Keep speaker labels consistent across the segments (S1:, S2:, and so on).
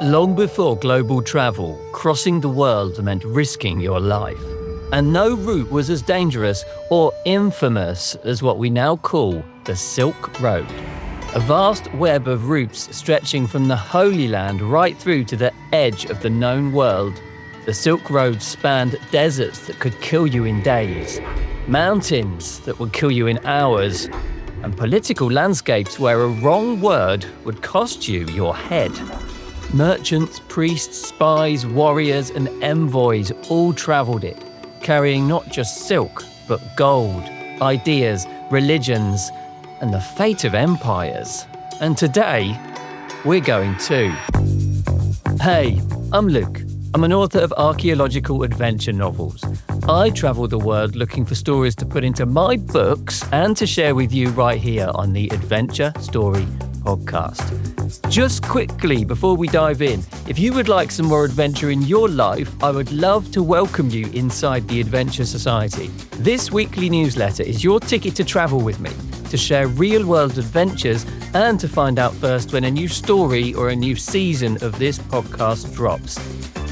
S1: Long before global travel, crossing the world meant risking your life. And no route was as dangerous or infamous as what we now call the Silk Road. A vast web of routes stretching from the Holy Land right through to the edge of the known world. The Silk Road spanned deserts that could kill you in days, mountains that would kill you in hours, and political landscapes where a wrong word would cost you your head. Merchants, priests, spies, warriors, and envoys all travelled it, carrying not just silk, but gold, ideas, religions, and the fate of empires. And today, we're going too. Hey, I'm Luke. I'm an author of archaeological adventure novels. I travel the world looking for stories to put into my books and to share with you right here on the Adventure Story Podcast. Just quickly before we dive in, if you would like some more adventure in your life, I would love to welcome you inside the Adventure Society. This weekly newsletter is your ticket to travel with me, to share real-world adventures and to find out first when a new story or a new season of this podcast drops.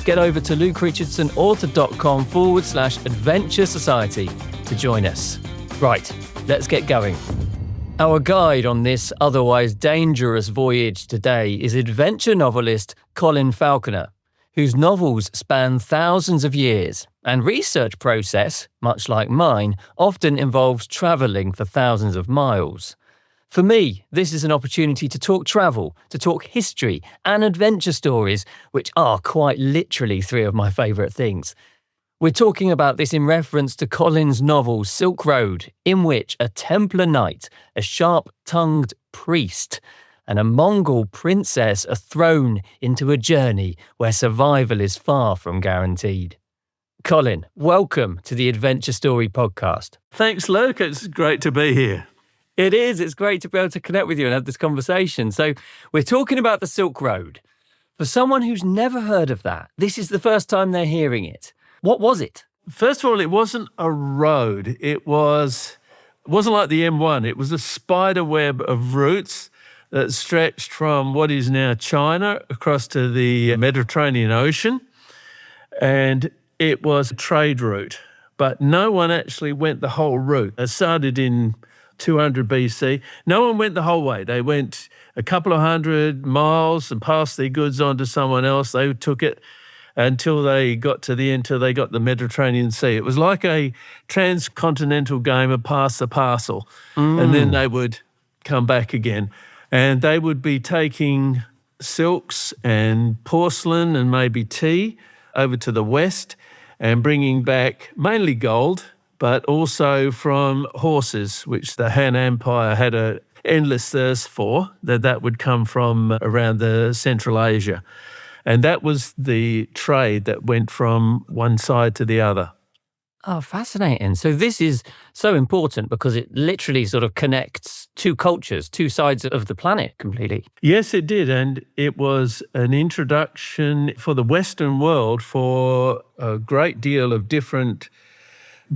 S1: Get over to lukerichardsonauthor.com/Adventure Society to join us. Right, let's get going. Our guide on this otherwise dangerous voyage today is adventure novelist Colin Falconer, whose novels span thousands of years, and research process, much like mine, often involves travelling for thousands of miles. For me, this is an opportunity to talk travel, to talk history and adventure stories, which are quite literally three of my favourite things. We're talking about this in reference to Colin's novel Silk Road, in which a Templar knight, a sharp-tongued priest, and a Mongol princess are thrown into a journey where survival is far from guaranteed. Colin, welcome to the Adventure Story Podcast.
S2: Thanks, Luke. It's great to be here.
S1: It is. It's great to be able to connect with you and have this conversation. So we're talking about the Silk Road. For someone who's never heard of that, this is the first time they're hearing it. What was it?
S2: First of all, it wasn't a road. It wasn't like the M1. It was a spider web of routes that stretched from what is now China across to the Mediterranean Ocean. And it was a trade route. But no one actually went the whole route. It started in 200 BC. No one went the whole way. They went a couple of hundred miles and passed their goods on to someone else. They took it until they got to the end, till they got the Mediterranean Sea. It was like a transcontinental game of pass the parcel. And then they would come back again. And they would be taking silks and porcelain and maybe tea over to the west and bringing back mainly gold, but also from horses, which the Han Empire had an endless thirst for, that would come from around the Central Asia. And that was the trade that went from one side to the other.
S1: Oh, fascinating. So this is so important because it literally sort of connects two cultures, two sides of the planet completely.
S2: Yes, it did. And it was an introduction for the Western world for a great deal of different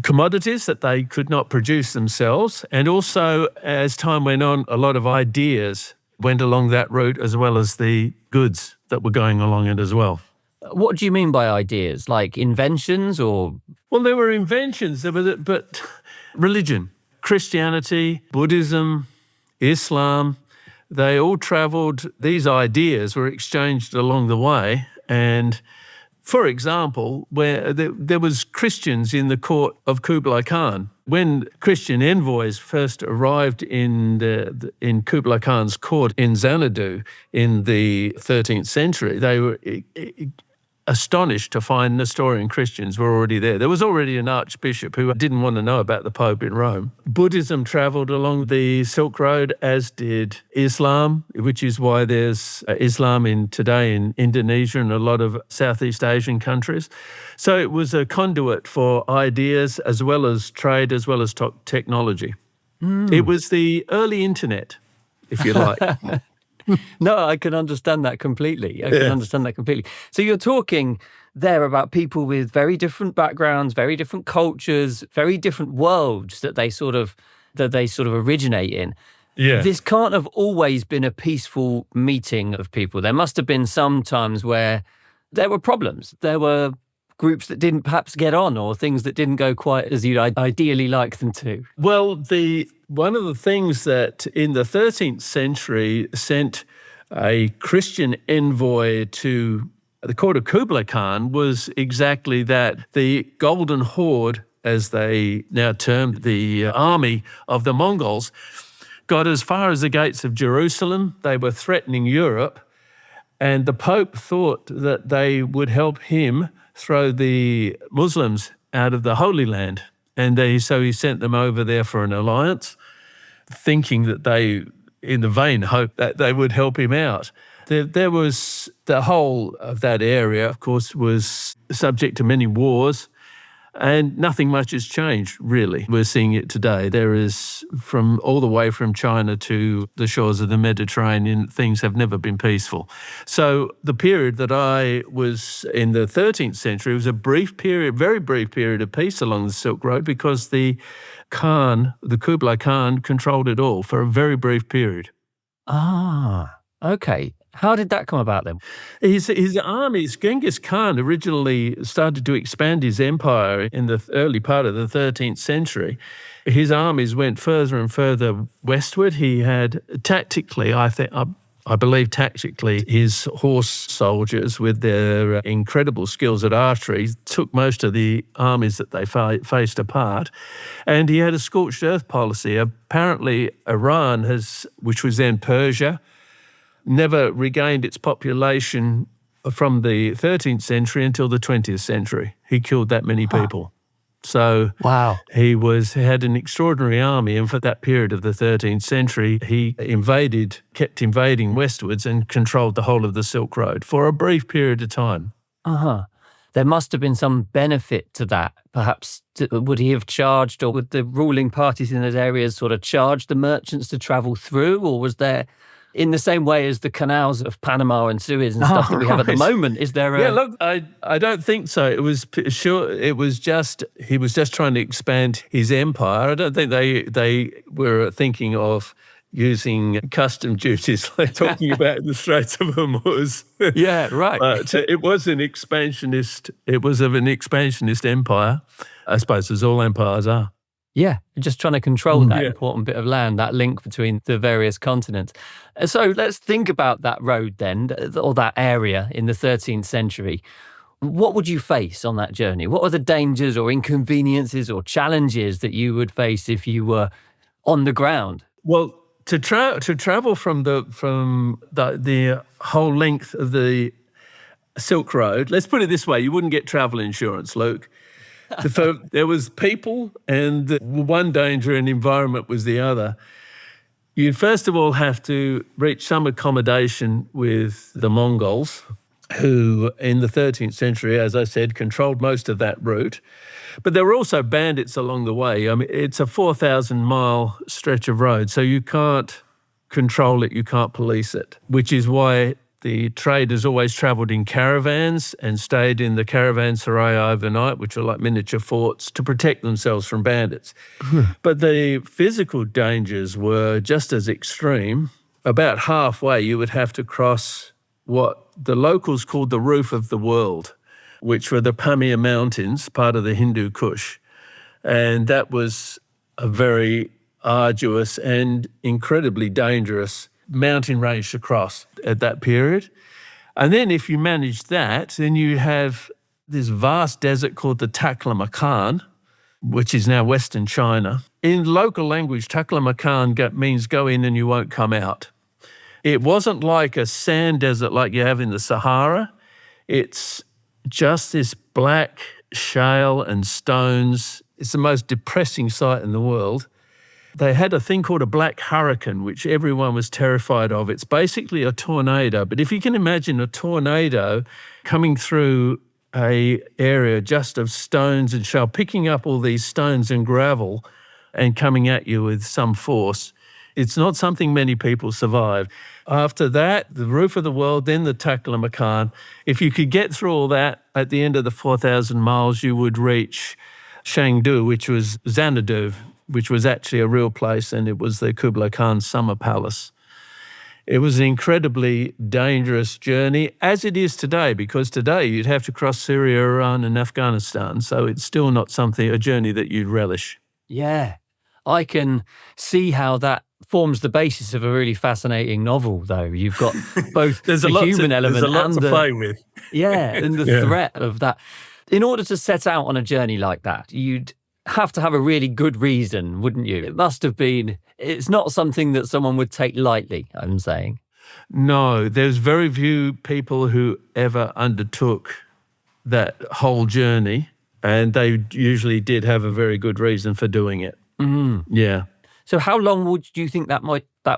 S2: commodities that they could not produce themselves. And also, as time went on, a lot of ideas went along that route as well as the goods that were going along it as well.
S1: What do you mean by ideas? Like inventions or?
S2: Well, there were inventions, but religion, Christianity, Buddhism, Islam, they all travelled, these ideas were exchanged along the way. And for example, where there was Christians in the court of Kublai Khan. When Christian envoys first arrived in Kublai Khan's court in Xanadu in the 13th century, they were astonished to find Nestorian Christians were already there. There was already an archbishop who didn't want to know about the Pope in Rome. Buddhism travelled along the Silk Road, as did Islam, which is why there's Islam today in Indonesia and a lot of Southeast Asian countries. So it was a conduit for ideas as well as trade, as well as technology. It was the early internet, if you like.
S1: No, I can understand that completely. So you're talking there about people with very different backgrounds, very different cultures, very different worlds that they sort of originate in.
S2: Yeah.
S1: This can't have always been a peaceful meeting of people. There must have been some times where there were problems. There were groups that didn't perhaps get on, or things that didn't go quite as you'd ideally like them to.
S2: Well, one of the things that in the 13th century sent a Christian envoy to the court of Kublai Khan was exactly that. The Golden Horde, as they now termed the army of the Mongols, got as far as the gates of Jerusalem. They were threatening Europe, and the Pope thought that they would help him throw the Muslims out of the Holy Land. And so he sent them over there for an alliance, thinking that they, in the vain hope that they would help him out. There was the whole of that area, of course, was subject to many wars, and nothing much has changed, really. We're seeing it today. There is, from all the way from China to the shores of the Mediterranean, things have never been peaceful. So the period that I was in the 13th century was a brief period, very brief period of peace along the Silk Road, because the Kublai Khan, controlled it all for a very brief period.
S1: Ah, okay. How did that come about then?
S2: His armies, Genghis Khan originally started to expand his empire in the early part of the 13th century. His armies went further and further westward. He had tactically, I believe tactically, his horse soldiers with their incredible skills at archery took most of the armies that they faced apart. And he had a scorched earth policy. Apparently Iran, which was then Persia, never regained its population from the 13th century until the 20th century. He killed that many people. So
S1: wow.
S2: He had an extraordinary army, and for that period of the 13th century, he kept invading westwards and controlled the whole of the Silk Road for a brief period of time.
S1: There must have been some benefit to that. Perhaps would he have charged, or would the ruling parties in those areas sort of charge the merchants to travel through, or was there, in the same way as the canals of Panama and Suez and stuff that we have at the moment, is there a...
S2: Yeah, look, I don't think so. He was just trying to expand his empire. I don't think they were thinking of using custom duties like talking about the Straits of Hormuz.
S1: Yeah, right.
S2: But it was of an expansionist empire, I suppose, as all empires are.
S1: Yeah, just trying to control that important bit of land, that link between the various continents. So let's think about that road then, or that area in the 13th century. What would you face on that journey? What are the dangers or inconveniences or challenges that you would face if you were on the ground?
S2: Well, to travel from the whole length of the Silk Road, let's put it this way, you wouldn't get travel insurance, Luke. So there was people, and one danger and environment was the other. You'd first of all have to reach some accommodation with the Mongols, who in the 13th century, as I said, controlled most of that route. But there were also bandits along the way. I mean, it's a 4,000-mile stretch of road, so you can't control it, you can't police it, which is why the traders always travelled in caravans and stayed in the caravanserai overnight, which were like miniature forts, to protect themselves from bandits. But the physical dangers were just as extreme. About halfway, you would have to cross what the locals called the roof of the world, which were the Pamir Mountains, part of the Hindu Kush. And that was a very arduous and incredibly dangerous mountain range to cross at that period. And then if you manage that, then you have this vast desert called the Taklamakan, which is now Western China. In local language, Taklamakan means go in and you won't come out. It wasn't like a sand desert like you have in the Sahara. It's just this black shale and stones. It's the most depressing sight in the world. They had a thing called a black hurricane, which everyone was terrified of. It's basically a tornado, but if you can imagine a tornado coming through an area just of stones and shale, picking up all these stones and gravel and coming at you with some force, it's not something many people survive. After that, the roof of the world, then the Taklamakan. If you could get through all that, at the end of the 4,000 miles, you would reach Chengdu, which was Xanadu. which was actually a real place, and it was the Kublai Khan's summer palace. It was an incredibly dangerous journey, as it is today, because today you'd have to cross Syria, Iran, and Afghanistan. So it's still not a journey that you'd relish.
S1: Yeah. I can see how that forms the basis of a really fascinating novel, though. You've got both the human element
S2: there's a lot
S1: and
S2: to play with.
S1: Yeah, and the threat of that. In order to set out on a journey like that, you'd have to have a really good reason, wouldn't you? It must have been, it's not something that someone would take lightly, I'm saying.
S2: No, there's very few people who ever undertook that whole journey, and they usually did have a very good reason for doing it. Yeah.
S1: So how long would you think that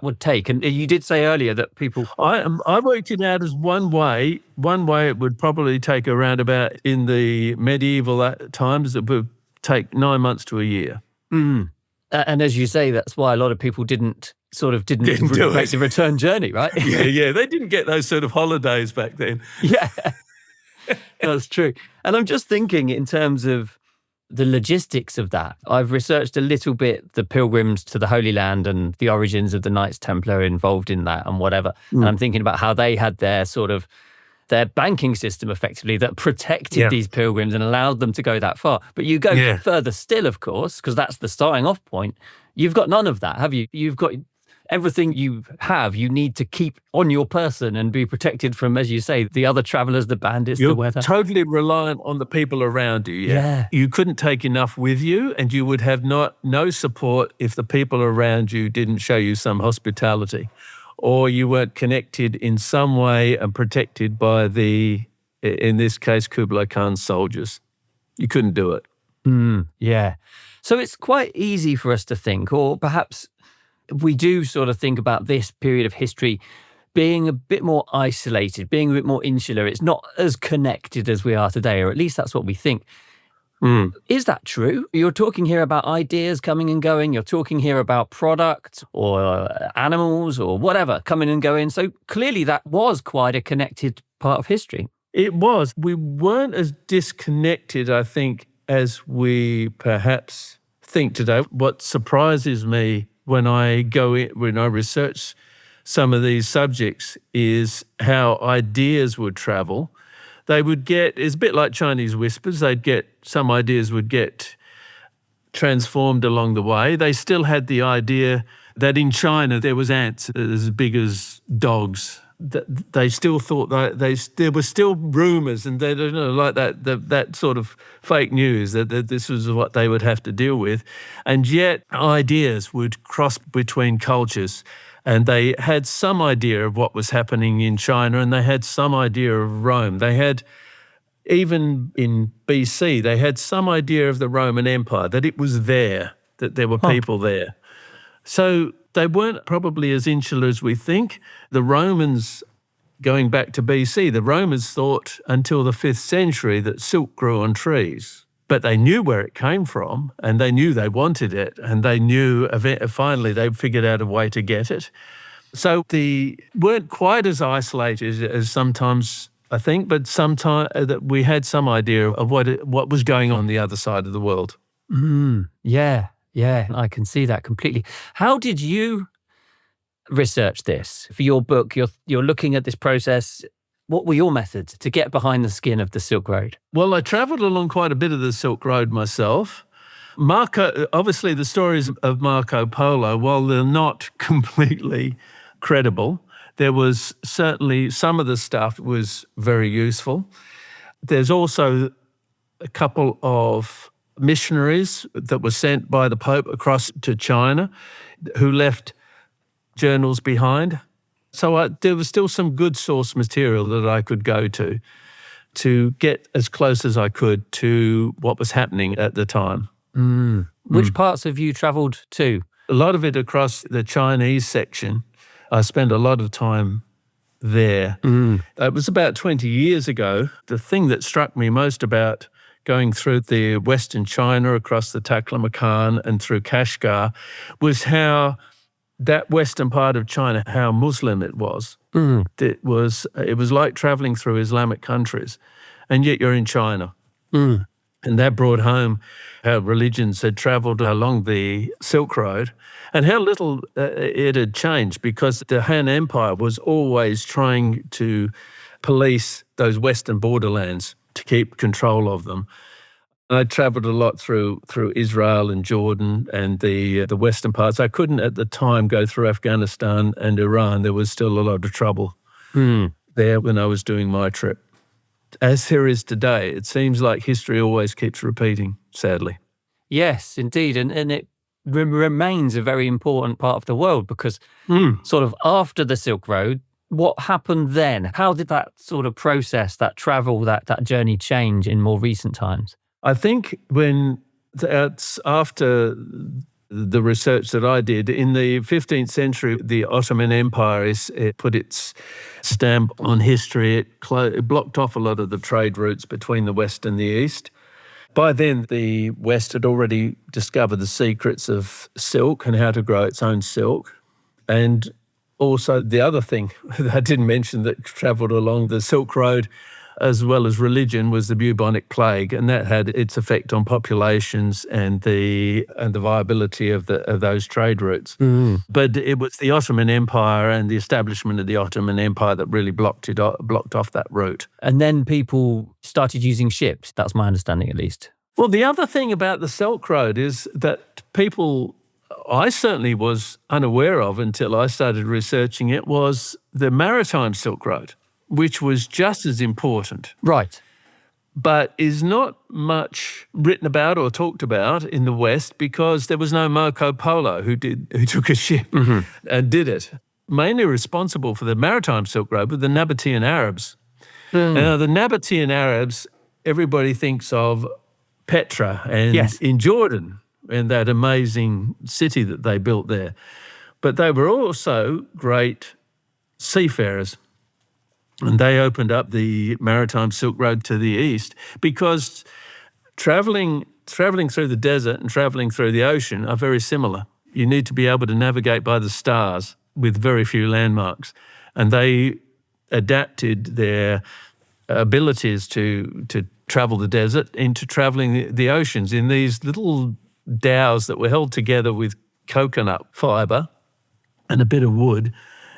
S1: would take? And you did say earlier that people...
S2: I worked it out as one way. One way it would probably take around about, in the medieval times, it would take 9 months to a year.
S1: And as you say, that's why a lot of people didn't make the return journey, right?
S2: Yeah. They didn't get those sort of holidays back then.
S1: Yeah, that's true. And I'm just thinking in terms of the logistics of that. I've researched a little bit the pilgrims to the Holy Land and the origins of the Knights Templar involved in that and whatever. And I'm thinking about how they had their banking system effectively that protected these pilgrims and allowed them to go that far. But you go further still, of course, because that's the starting off point. You've got none of that, have you? You've got everything you have, you need to keep on your person and be protected from, as you say, the other travelers, the bandits,
S2: You're
S1: the weather.
S2: Totally reliant on the people around you.
S1: Yeah.
S2: You couldn't take enough with you, and you would have no support if the people around you didn't show you some hospitality, or you weren't connected in some way and protected by in this case, Kublai Khan's soldiers. You couldn't do it.
S1: Yeah. So it's quite easy for us to think, or perhaps we do sort of think about this period of history being a bit more isolated, being a bit more insular. It's not as connected as we are today, or at least that's what we think. Is that true? You're talking here about ideas coming and going. You're talking here about products or animals or whatever coming and going. So clearly that was quite a connected part of history.
S2: It was. We weren't as disconnected, I think, as we perhaps think today. What surprises me when I research some of these subjects is how ideas would travel. They would it's a bit like Chinese whispers. Some ideas would get transformed along the way. They still had the idea that in China there was ants as big as dogs. They still thought that there were still rumours, and they don't know, like that sort of fake news that this was what they would have to deal with, and yet ideas would cross between cultures, and they had some idea of what was happening in China, and they had some idea of Rome. They had, even in BC, they had some idea of the Roman Empire, that it was there, that there were people there. So they weren't probably as insular as we think. The Romans, going back to BC, the Romans thought until the 5th century that silk grew on trees. But they knew where it came from, and they knew they wanted it, and they knew finally they figured out a way to get it. So they weren't quite as isolated as sometimes I think, but sometimes that we had some idea of what was going on the other side of the world.
S1: Yeah, I can see that completely. How did you research this for your book? You're looking at this process. What were your methods to get behind the skin of the Silk Road?
S2: Well, I travelled along quite a bit of the Silk Road myself. Obviously the stories of Marco Polo, while they're not completely credible, there was certainly some of the stuff was very useful. There's also a couple of missionaries that were sent by the Pope across to China who left journals behind. So there was still some good source material that I could go to get as close as I could to what was happening at the time.
S1: Which parts have you travelled to?
S2: A lot of it across the Chinese section. I spent a lot of time there. It was about 20 years ago. The thing that struck me most about going through the Western China, across the Taklamakan and through Kashgar, was how that western part of China, how Muslim it was. It was like travelling through Islamic countries, and yet you're in China. And that brought home how religions had travelled along the Silk Road and how little it had changed, because the Han Empire was always trying to police those western borderlands to keep control of them. I travelled a lot through Israel and Jordan and the western parts. I couldn't at the time go through Afghanistan and Iran. There was still a lot of trouble there when I was doing my trip. As there is today, it seems like history always keeps repeating, sadly.
S1: Yes, indeed. And it remains a very important part of the world, because sort of after the Silk Road, what happened then? How did that sort of process, that travel, that journey change in more recent times?
S2: I think when after the research that I did, in the 15th century, the Ottoman Empire it put its stamp on history. It blocked off a lot of the trade routes between the West and the East. By then, the West had already discovered the secrets of silk and how to grow its own silk. And also the other thing that I didn't mention that travelled along the Silk Road, as well as religion, was the bubonic plague, and that had its effect on populations and the viability of those trade routes. But it was the Ottoman Empire and the establishment of the Ottoman Empire that really blocked off that route.
S1: And then people started using ships. That's my understanding, at least.
S2: Well, the other thing about the Silk Road is that I certainly was unaware of until I started researching it, was the maritime Silk Road, which was just as important.
S1: Right.
S2: But is not much written about or talked about in the West, because there was no Marco Polo who took a ship and did it. Mainly responsible for the maritime Silk Road were the Nabatean Arabs. Now, the Nabatean Arabs, everybody thinks of Petra and in Jordan and that amazing city that they built there. But they were also great seafarers. And they opened up the maritime Silk Road to the east, because travelling through the desert and travelling through the ocean are very similar. You need to be able to navigate by the stars with very few landmarks. And they adapted their abilities to travel the desert into travelling the oceans in these little dhows that were held together with coconut fibre and a bit of wood,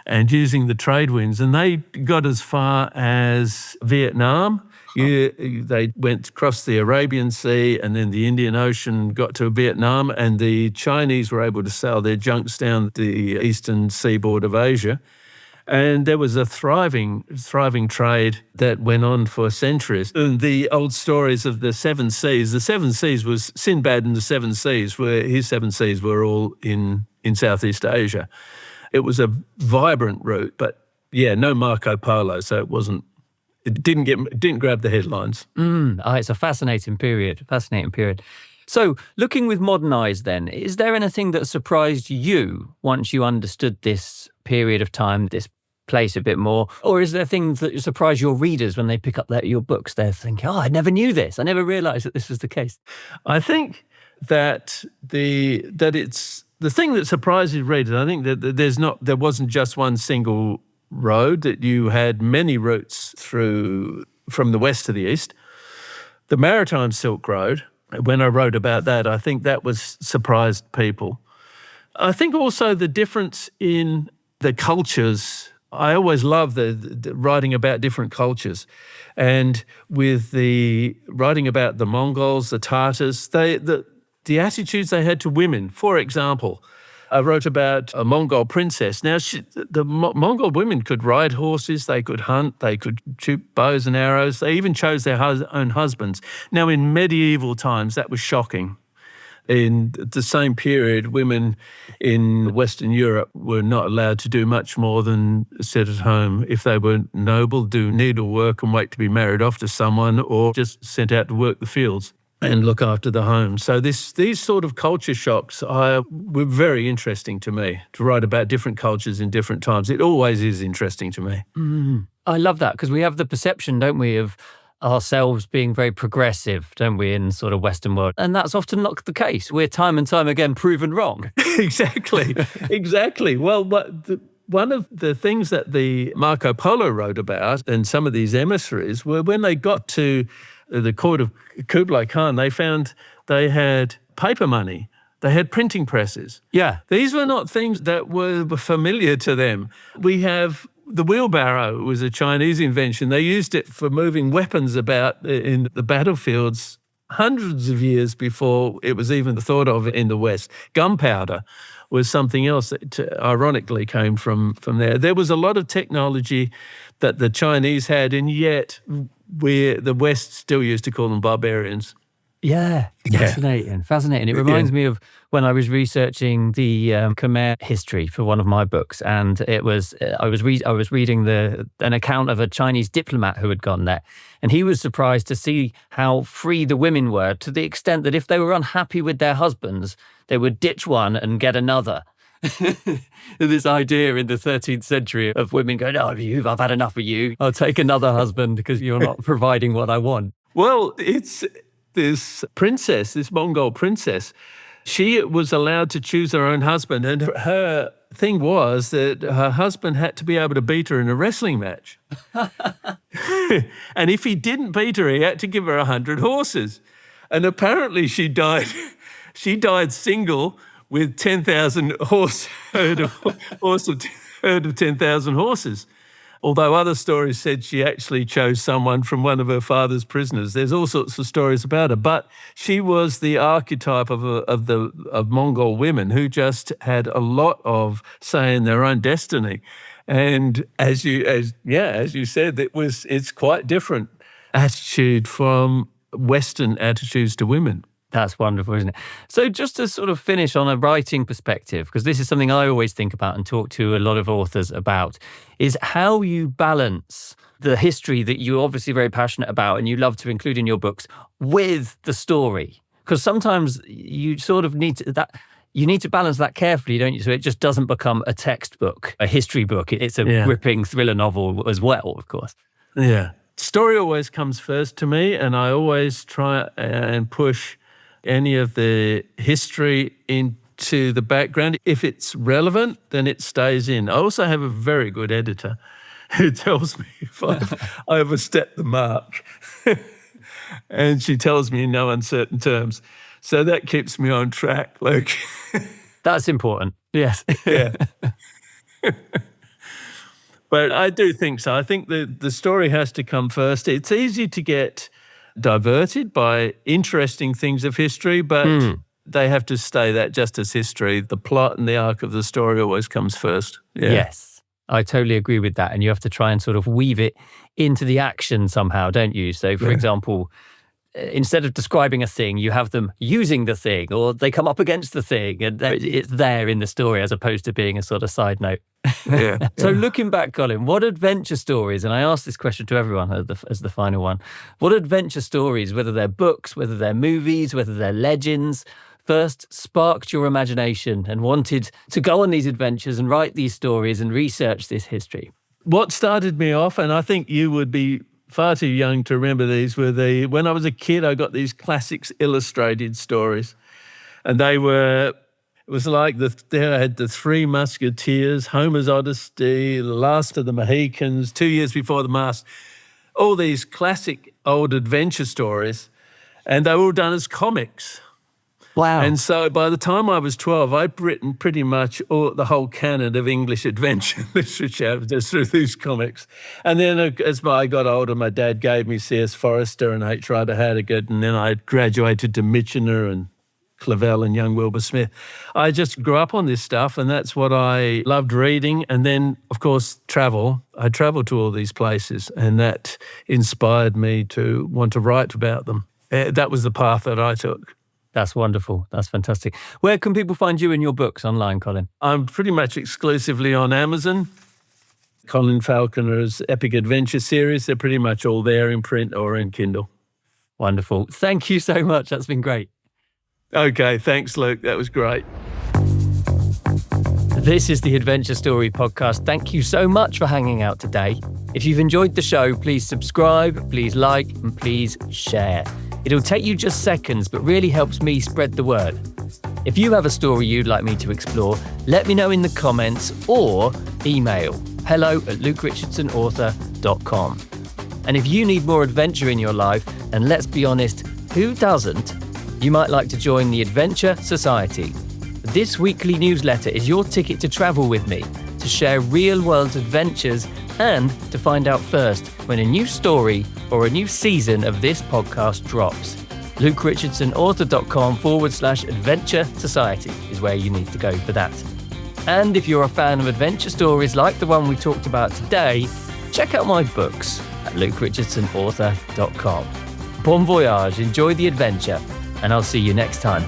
S2: and using the trade winds. And they got as far as Vietnam. They went across the Arabian Sea and then the Indian Ocean, got to Vietnam, and the Chinese were able to sail their junks down the eastern seaboard of Asia. And there was a thriving trade that went on for centuries. And the old stories of the Seven Seas was Sinbad and the Seven Seas, where his Seven Seas were all in Southeast Asia. It was a vibrant route, but no Marco Polo, so it didn't grab the headlines.
S1: It's a fascinating period. So, looking with modern eyes then, is there anything that surprised you once you understood this period of time, this place a bit more? Or is there things that surprise your readers when they pick up your books? They're thinking, I never knew this. I never realised that this was the case.
S2: I think that it's the thing that surprises readers. I think that there wasn't just one single road, that you had many routes through from the west to the east. The maritime Silk Road, when I wrote about that, I think that surprised people. I think also the difference in the cultures. I always love the writing about different cultures. And with the writing about the Mongols, the Tartars, the attitudes they had to women. For example, I wrote about a Mongol princess. Now, the Mongol women could ride horses, they could hunt, they could shoot bows and arrows. They even chose their own husbands. Now, in medieval times, that was shocking. In the same period, women in Western Europe were not allowed to do much more than sit at home. If they were noble, do needlework and wait to be married off to someone, or just sent out to work the fields and look after the home. So these sort of culture shocks were very interesting to me, to write about different cultures in different times. It always is interesting to me.
S1: I love that, because we have the perception, don't we, of ourselves being very progressive, don't we, in sort of Western world? And that's often not the case. We're time and time again proven wrong. Exactly. Well, one of the things that the Marco Polo wrote about, and some of these emissaries, were when they got to
S2: the court of Kublai Khan, they found they had paper money. They had printing presses.
S1: Yeah.
S2: These were not things that were familiar to them. We have the wheelbarrow was a Chinese invention. They used it for moving weapons about in the battlefields hundreds of years before it was even thought of in the West. Gunpowder was something else that ironically came from there. There was a lot of technology that the Chinese had, and yet the West still used to call them barbarians.
S1: Yeah, fascinating. It reminds me of when I was researching the Khmer history for one of my books, and it was I was reading an account of a Chinese diplomat who had gone there, and he was surprised to see how free the women were, to the extent that if they were unhappy with their husbands, they would ditch one and get another. This idea in the 13th century of women going, "Oh, I've had enough of you. I'll take another husband because you're not providing what I want."
S2: Well, it's this princess, this Mongol princess, she was allowed to choose her own husband, and her thing was that her husband had to be able to beat her in a wrestling match. And if he didn't beat her, he had to give her 100 horses. And apparently she died single with 10,000 herd of 10,000 horses. Although other stories said she actually chose someone from one of her father's prisoners. There's all sorts of stories about her. But she was the archetype of Mongol women who just had a lot of say in their own destiny. And as you said, it's quite different attitude from Western attitudes to women.
S1: That's wonderful, isn't it? So just to sort of finish on a writing perspective, because this is something I always think about and talk to a lot of authors about, is how you balance the history that you're obviously very passionate about and you love to include in your books with the story. Because sometimes you sort of need to balance that carefully, don't you? So it just doesn't become a textbook, a history book. It's a gripping thriller novel as well, of course.
S2: Yeah. Story always comes first to me, and I always try and push any of the history into the background. If it's relevant, then it stays in. I also have a very good editor who tells me if I've overstepped the mark. And she tells me in no uncertain terms. So that keeps me on track, Luke.
S1: That's important. Yes.
S2: Yeah. But I do think so. I think the story has to come first. It's easy to get diverted by interesting things of history, but they have to stay that just as history. The plot and the arc of the story always comes first. Yeah.
S1: Yes, I totally agree with that. And you have to try and sort of weave it into the action somehow, don't you? So, for example, instead of describing a thing, you have them using the thing, or they come up against the thing, and it's there in the story as opposed to being a sort of side note.
S2: Yeah.
S1: So looking back, Colin, what adventure stories, and I ask this question to everyone as the final one, what adventure stories, whether they're books, whether they're movies, whether they're legends, first sparked your imagination and wanted to go on these adventures and write these stories and research this history?
S2: What started me off, and I think you would be far too young to remember these, were when I was a kid, I got these classics illustrated stories. And it was like they had the Three Musketeers, Homer's Odyssey, The Last of the Mohicans, 2 Years Before the Mast, all these classic old adventure stories. And they were all done as comics.
S1: Wow.
S2: And so by the time I was 12, I'd written pretty much the whole canon of English adventure literature just through these comics. And then as I got older, my dad gave me C.S. Forester and H. Rider Haggard, and then I graduated to Michener and Clavell and Young Wilbur Smith. I just grew up on this stuff, and that's what I loved reading. And then, of course, travel. I traveled to all these places, and that inspired me to want to write about them. That was the path that I took.
S1: That's wonderful. That's fantastic. Where can people find you and your books online, Colin?
S2: I'm pretty much exclusively on Amazon. Colin Falconer's Epic Adventure series, they're pretty much all there in print or in Kindle.
S1: Wonderful. Thank you so much. That's been great.
S2: Okay, thanks, Luke. That was great.
S1: This is the Adventure Story Podcast. Thank you so much for hanging out today. If you've enjoyed the show, please subscribe, please like, and please share. It'll take you just seconds, but really helps me spread the word. If you have a story you'd like me to explore, let me know in the comments or email hello@lukerichardsonauthor.com. And if you need more adventure in your life, And let's be honest, who doesn't? You might like to join the Adventure Society. This weekly newsletter is your ticket to travel with me, to share real-world adventures and to find out first when a new story or a new season of this podcast drops. LukeRichardsonAuthor.com/Adventure Society is where you need to go for that. And if you're a fan of adventure stories like the one we talked about today, check out my books at LukeRichardsonAuthor.com. Bon voyage, enjoy the adventure, and I'll see you next time.